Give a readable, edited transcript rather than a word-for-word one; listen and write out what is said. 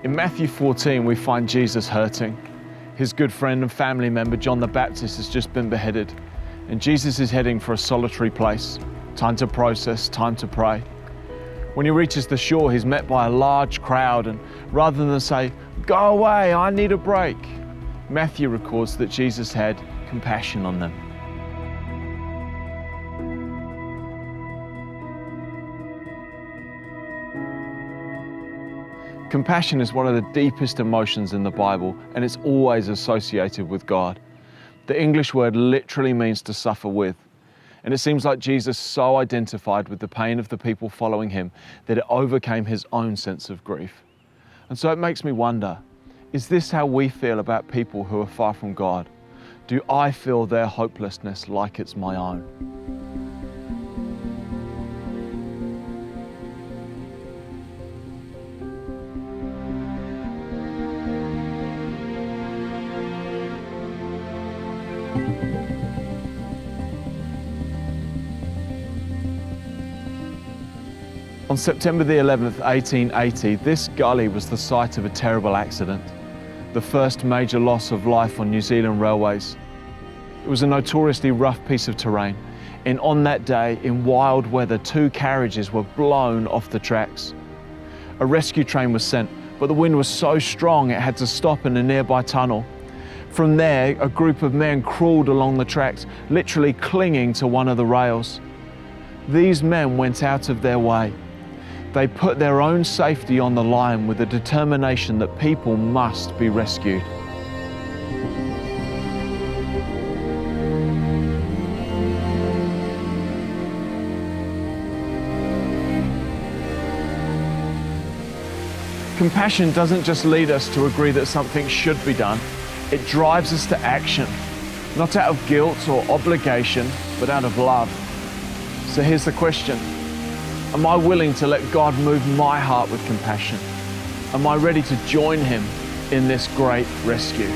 In Matthew 14, we find Jesus hurting. His good friend and family member, John the Baptist, has just been beheaded, and Jesus is heading for a solitary place. Time to process, time to pray. When he reaches the shore, he's met by a large crowd, and rather than say, "Go away, I need a break," Matthew records that Jesus had compassion on them. Compassion is one of the deepest emotions in the Bible, and it's always associated with God. The English word literally means to suffer with. And it seems like Jesus so identified with the pain of the people following him that it overcame his own sense of grief. And so it makes me wonder, is this how we feel about people who are far from God? Do I feel their hopelessness like it's my own? On September the 11th, 1880, this gully was the site of a terrible accident, the first major loss of life on New Zealand railways. It was a notoriously rough piece of terrain, and on that day, in wild weather, 2 carriages were blown off the tracks. A rescue train was sent, but the wind was so strong it had to stop in a nearby tunnel. From there, a group of men crawled along the tracks, literally clinging to one of the rails. These men went out of their way. They put their own safety on the line with the determination that people must be rescued. Compassion doesn't just lead us to agree that something should be done, it drives us to action, not out of guilt or obligation, but out of love. So here's the question. Am I willing to let God move my heart with compassion? Am I ready to join him in this great rescue?